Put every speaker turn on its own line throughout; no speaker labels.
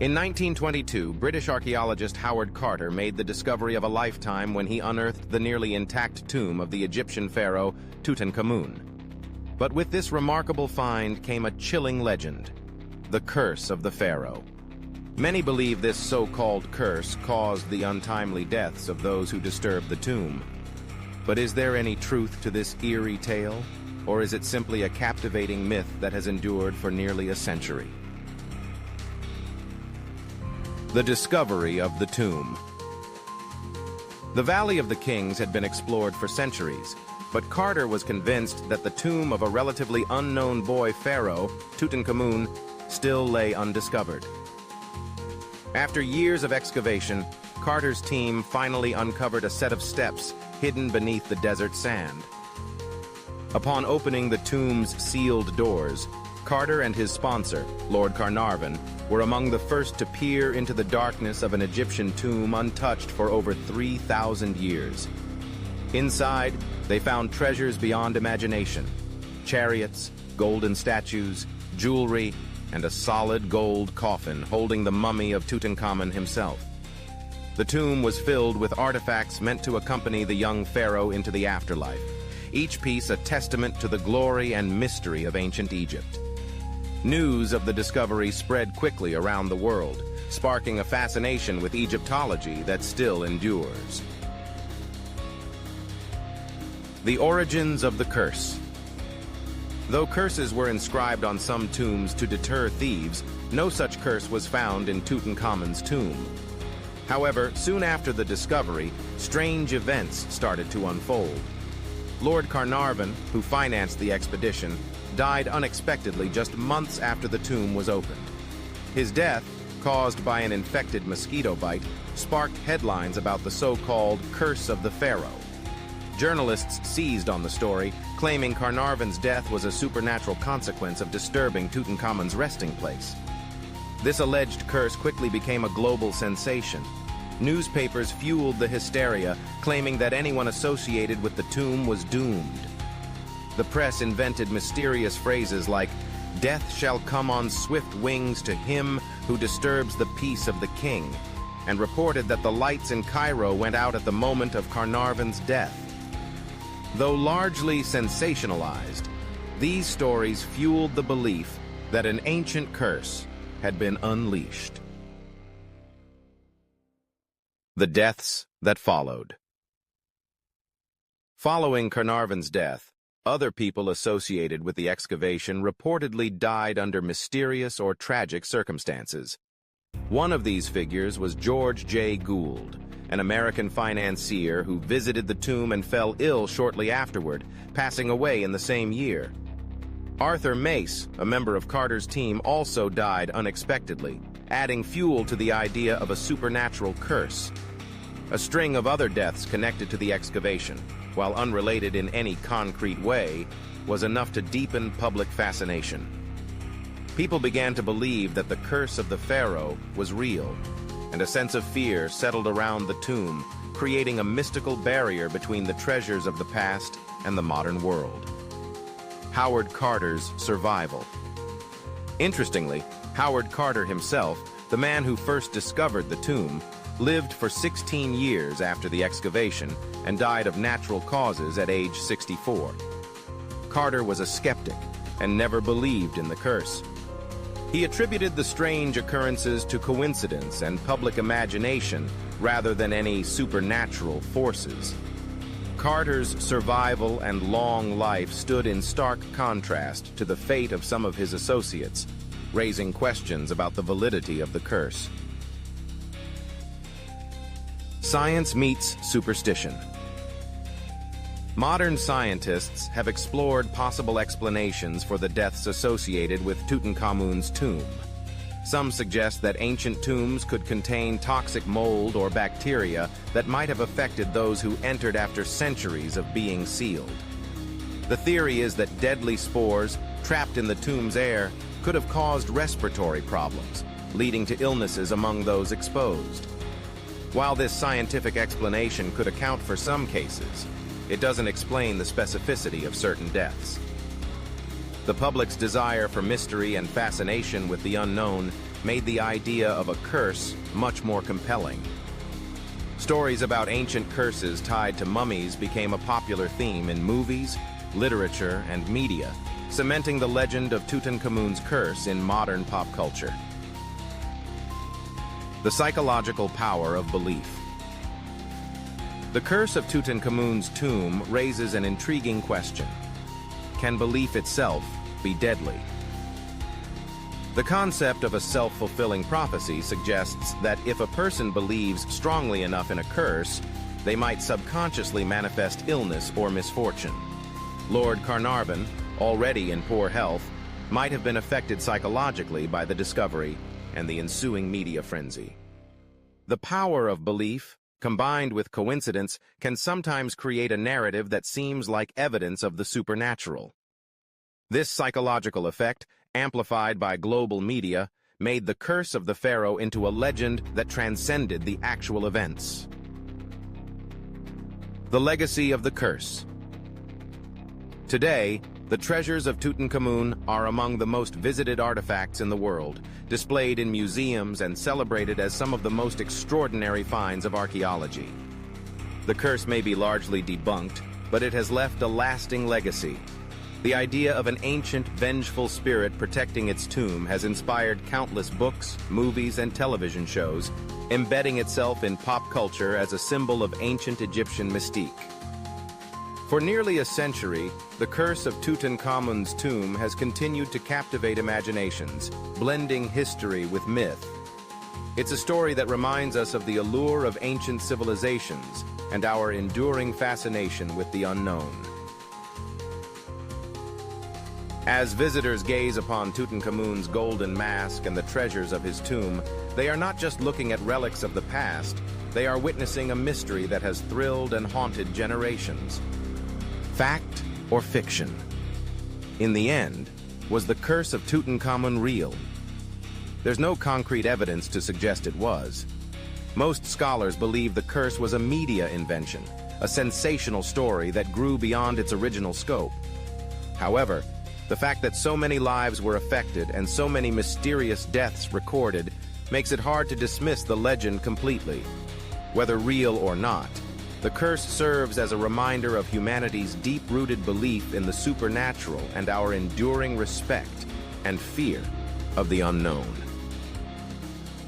In 1922, British archaeologist Howard Carter made the discovery of a lifetime when he unearthed the nearly intact tomb of the Egyptian pharaoh Tutankhamun. But with this remarkable find came a chilling legend, the curse of the pharaoh. Many believe this so-called curse caused the untimely deaths of those who disturbed the tomb. But is there any truth to this eerie tale, or is it simply a captivating myth that has endured for nearly a century? The discovery of the tomb. The Valley of the Kings had been explored for centuries, but Carter was convinced that the tomb of a relatively unknown boy pharaoh, Tutankhamun, still lay undiscovered. After years of excavation, Carter's team finally uncovered a set of steps hidden beneath the desert sand. Upon opening the tomb's sealed doors, Carter and his sponsor, Lord Carnarvon, were among the first to peer into the darkness of an Egyptian tomb untouched for over 3,000 years. Inside, they found treasures beyond imagination: chariots, golden statues, jewelry, and a solid gold coffin holding the mummy of Tutankhamun himself. The tomb was filled with artifacts meant to accompany the young pharaoh into the afterlife, each piece a testament to the glory and mystery of ancient Egypt. News of the discovery spread quickly around the world, sparking a fascination with Egyptology that still endures. The origins of the curse. Though curses were inscribed on some tombs to deter thieves, no such curse was found in Tutankhamun's tomb. However, soon after the discovery, strange events started to unfold. Lord Carnarvon, who financed the expedition, died unexpectedly just months after the tomb was opened. His death, caused by an infected mosquito bite, sparked headlines about the so-called Curse of the Pharaoh. Journalists seized on the story, claiming Carnarvon's death was a supernatural consequence of disturbing Tutankhamun's resting place. This alleged curse quickly became a global sensation. Newspapers fueled the hysteria, claiming that anyone associated with the tomb was doomed. The press invented mysterious phrases like, "Death shall come on swift wings to him who disturbs the peace of the king," and reported that the lights in Cairo went out at the moment of Carnarvon's death. Though largely sensationalized, these stories fueled the belief that an ancient curse had been unleashed. The deaths that followed. Following Carnarvon's death, other people associated with the excavation reportedly died under mysterious or tragic circumstances. One of these figures was George J. Gould, an American financier who visited the tomb and fell ill shortly afterward, passing away in the same year. Arthur Mace, a member of Carter's team, also died unexpectedly, adding fuel to the idea of a supernatural curse. A string of other deaths connected to the excavation, while unrelated in any concrete way, was enough to deepen public fascination. People began to believe that the curse of the pharaoh was real, and a sense of fear settled around the tomb, creating a mystical barrier between the treasures of the past and the modern world. Howard Carter's survival. Interestingly, Howard Carter himself, the man who first discovered the tomb, lived for 16 years after the excavation and died of natural causes at age 64. Carter was a skeptic and never believed in the curse. He attributed the strange occurrences to coincidence and public imagination rather than any supernatural forces. Carter's survival and long life stood in stark contrast to the fate of some of his associates, raising questions about the validity of the curse. Science meets superstition. Modern scientists have explored possible explanations for the deaths associated with Tutankhamun's tomb. Some suggest that ancient tombs could contain toxic mold or bacteria that might have affected those who entered after centuries of being sealed. The theory is that deadly spores trapped in the tomb's air could have caused respiratory problems, leading to illnesses among those exposed. While this scientific explanation could account for some cases, it doesn't explain the specificity of certain deaths. The public's desire for mystery and fascination with the unknown made the idea of a curse much more compelling. Stories about ancient curses tied to mummies became a popular theme in movies, literature, and media, cementing the legend of Tutankhamun's curse in modern pop culture. The psychological power of belief. The curse of Tutankhamun's tomb raises an intriguing question. Can belief itself be deadly? The concept of a self-fulfilling prophecy suggests that if a person believes strongly enough in a curse, they might subconsciously manifest illness or misfortune. Lord Carnarvon, already in poor health, might have been affected psychologically by the discovery and the ensuing media frenzy. The power of belief, combined with coincidence, can sometimes create a narrative that seems like evidence of the supernatural. This psychological effect, amplified by global media, made the curse of the pharaoh into a legend that transcended the actual events. The legacy of the curse. Today, the treasures of Tutankhamun are among the most visited artifacts in the world, displayed in museums and celebrated as some of the most extraordinary finds of archaeology. The curse may be largely debunked, but it has left a lasting legacy. The idea of an ancient, vengeful spirit protecting its tomb has inspired countless books, movies, and television shows, embedding itself in pop culture as a symbol of ancient Egyptian mystique. For nearly a century, the curse of Tutankhamun's tomb has continued to captivate imaginations, blending history with myth. It's a story that reminds us of the allure of ancient civilizations and our enduring fascination with the unknown. As visitors gaze upon Tutankhamun's golden mask and the treasures of his tomb, they are not just looking at relics of the past, they are witnessing a mystery that has thrilled and haunted generations. Fact or fiction? In the end, was the curse of Tutankhamun real? There's no concrete evidence to suggest it was. Most scholars believe the curse was a media invention, a sensational story that grew beyond its original scope. However, the fact that so many lives were affected and so many mysterious deaths recorded makes it hard to dismiss the legend completely. Whether real or not, the curse serves as a reminder of humanity's deep-rooted belief in the supernatural and our enduring respect and fear of the unknown.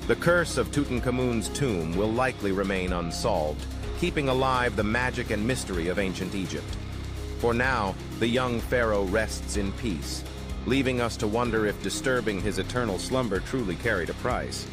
The curse of Tutankhamun's tomb will likely remain unsolved, keeping alive the magic and mystery of ancient Egypt. For now, the young pharaoh rests in peace, leaving us to wonder if disturbing his eternal slumber truly carried a price.